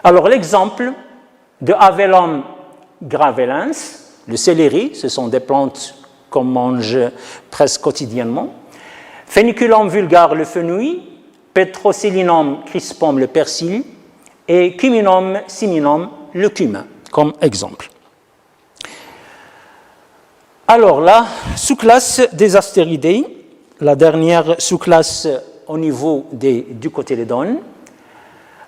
Alors, l'exemple de Avelum gravelens, le céleri, ce sont des plantes qu'on mange presque quotidiennement. Phéniculum vulgare, le fenouil. Petroselinum crispum, le persil. Et Cuminum siminum, le cumin, comme exemple. Alors, la sous-classe des Asteridae, la dernière sous-classe au niveau du cotylédone.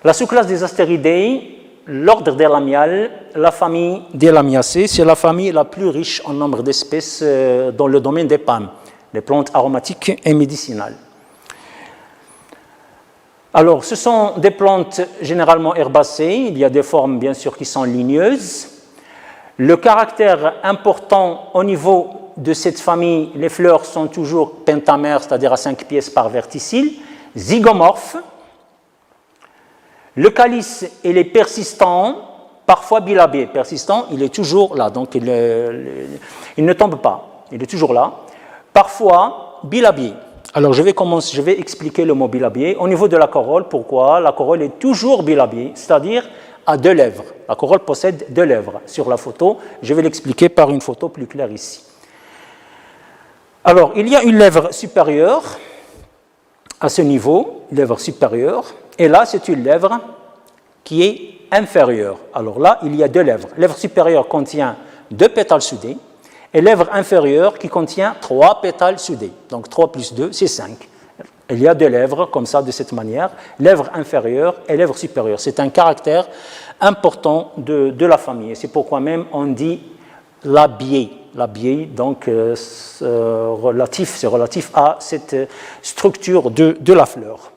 La sous-classe des Asteridae, l'ordre des lamiales, la famille des Lamiaceae, c'est la famille la plus riche en nombre d'espèces dans le domaine des palmes, les plantes aromatiques et médicinales. Alors, ce sont des plantes généralement herbacées, il y a des formes bien sûr qui sont ligneuses. Le caractère important au niveau de cette famille, les fleurs sont toujours pentamères, c'est-à-dire à 5 pièces par verticille, zygomorphes. Le calice, il est persistant, parfois bilabé. Persistant, il est toujours là, donc il ne tombe pas, il est toujours là. Parfois bilabié. Alors je vais expliquer le mot bilabié. Au niveau de la corolle, pourquoi? La corolle est toujours bilabiée, c'est-à-dire à 2 lèvres. La corolle possède 2 lèvres sur la photo. Je vais l'expliquer par une photo plus claire ici. Alors, il y a une lèvre supérieure à ce niveau, lèvre supérieure, et là, c'est une lèvre qui est inférieure. Alors là, il y a 2 lèvres. Lèvre supérieure contient 2 pétales soudés, et lèvre inférieure qui contient 3 pétales soudés. Donc 3 plus 2, c'est 5. Il y a 2 lèvres, comme ça, de cette manière, lèvre inférieure et lèvre supérieure. C'est un caractère important de la famille. C'est pourquoi même on dit labié. Labié, donc, c'est relatif à cette structure de la fleur.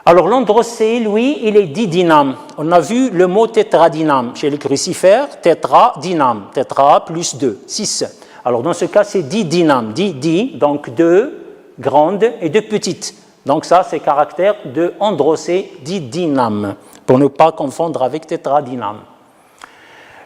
Alors, l'androcée, lui, il est didyname. On a vu le mot tétradyname. Chez les crucifères, tétradyname. Tétra plus 2, 6. Alors, dans ce cas, c'est didyname. Donc 2 grandes et 2 petites. Donc, ça, c'est caractère de androcée didyname, pour ne pas confondre avec tétradyname.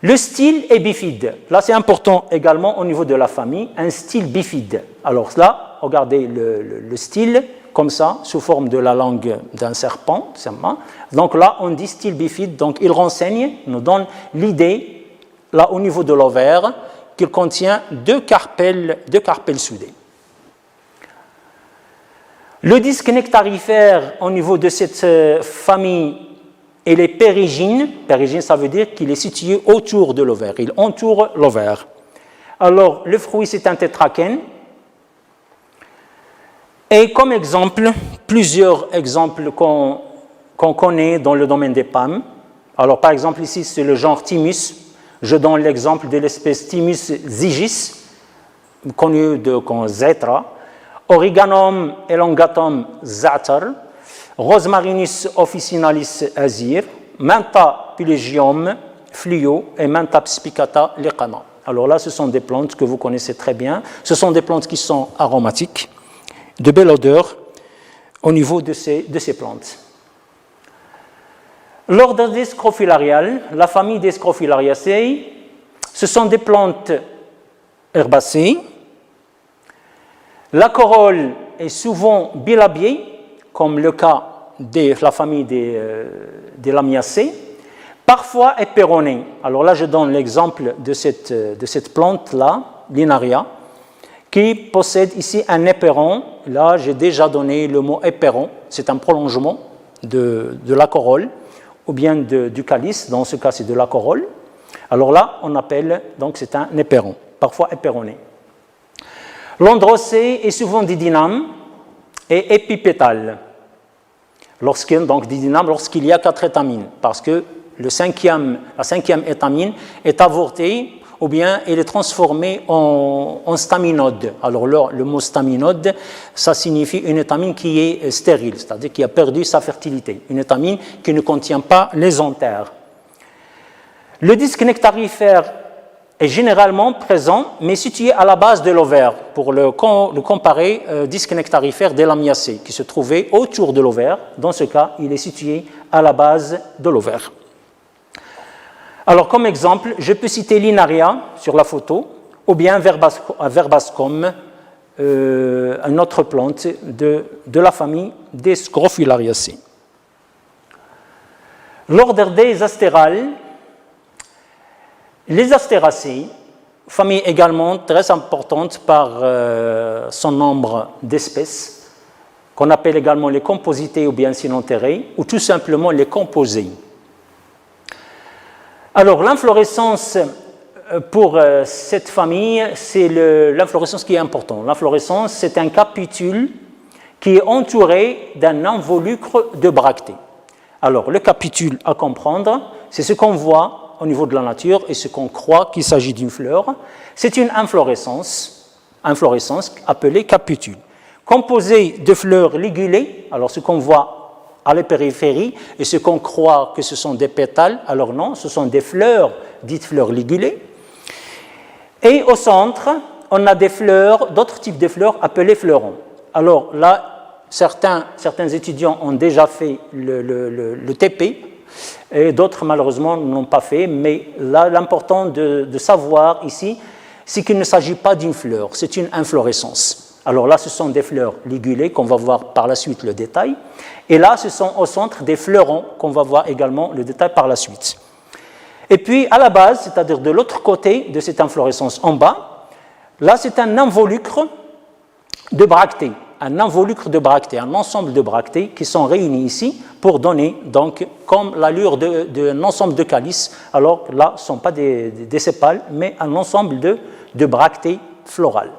Le style est bifide. Là, c'est important également au niveau de la famille, un style bifide. Alors là, regardez le style, comme ça, sous forme de la langue d'un serpent, simplement. Donc là, on dit style bifide. Donc, il renseigne, nous donne l'idée, là, au niveau de l'ovaire, qu'il contient 2 carpelles soudées. Le disque nectarifère, au niveau de cette famille, il est périgine. Périgine, ça veut dire qu'il est situé autour de l'ovaire. Il entoure l'ovaire. Alors, le fruit, c'est un tétrachène. Et comme exemple, plusieurs exemples qu'on connaît dans le domaine des palmes. Alors, par exemple, ici, c'est le genre Thymus. Je donne l'exemple de l'espèce Thymus zygis, connue comme Zetra. Origanum elongatum zatar. Rosmarinus officinalis azir, Mentha pylegium fluo et Mentha spicata lecana. Alors là, ce sont des plantes que vous connaissez très bien. Ce sont des plantes qui sont aromatiques, de belle odeur au niveau de ces plantes. L'ordre des Scrophulariales, la famille des Scrophulariaceae, ce sont des plantes herbacées. La corolle est souvent bilabiée, comme le cas de la famille des Lamiaceae, parfois éperonnée. Alors là, je donne l'exemple de cette plante-là, l'Inaria, qui possède ici un éperon. Là, j'ai déjà donné le mot éperon, c'est un prolongement de la corolle, ou bien du calice, dans ce cas, c'est de la corolle. Alors là, on appelle, donc c'est un éperon, parfois éperonné. L'androcée est souvent didyname et épipétale. Lorsqu'il y a 4 étamines, parce que la cinquième étamine est avortée ou bien elle est transformée en staminode. Alors le mot staminode, ça signifie une étamine qui est stérile, c'est-à-dire qui a perdu sa fertilité, une étamine qui ne contient pas les anthères. Le disque nectarifère est généralement présent, mais situé à la base de l'ovaire, pour le comparer disque nectarifère des Lamiaceae, qui se trouvait autour de l'ovaire. Dans ce cas, il est situé à la base de l'ovaire. Alors, comme exemple, je peux citer l'Inaria sur la photo, ou bien Verbascum, une autre plante de la famille des Scrophulariaceae. L'ordre des astérales, les astéracées, famille également très importante par son nombre d'espèces, qu'on appelle également les composités ou bien synanthérées, ou tout simplement les composés. Alors, l'inflorescence pour cette famille, c'est l'inflorescence qui est importante. L'inflorescence, c'est un capitule qui est entouré d'un involucre de bractées. Alors, le capitule à comprendre, c'est ce qu'on voit au niveau de la nature et ce qu'on croit qu'il s'agit d'une fleur. C'est une inflorescence appelée capitule, composée de fleurs ligulées. Alors, ce qu'on voit à la périphérie et ce qu'on croit que ce sont des pétales, alors non, ce sont des fleurs, dites fleurs ligulées. Et au centre, on a des fleurs, d'autres types de fleurs appelées fleurons. Alors là, certains étudiants ont déjà fait le TP et d'autres malheureusement n'ont pas fait, mais là, l'important de savoir ici, c'est qu'il ne s'agit pas d'une fleur, c'est une inflorescence. Alors là, ce sont des fleurs ligulées, qu'on va voir par la suite le détail. Et là, ce sont au centre des fleurons, qu'on va voir également le détail par la suite. Et puis, à la base, c'est-à-dire de l'autre côté de cette inflorescence en bas, là, c'est un involucre de bractées. Un involucre de bractées, un ensemble de bractées qui sont réunis ici pour donner, donc, comme l'allure d'un ensemble de calices. Alors là, ce ne sont pas des sépales, mais un ensemble de bractées florales.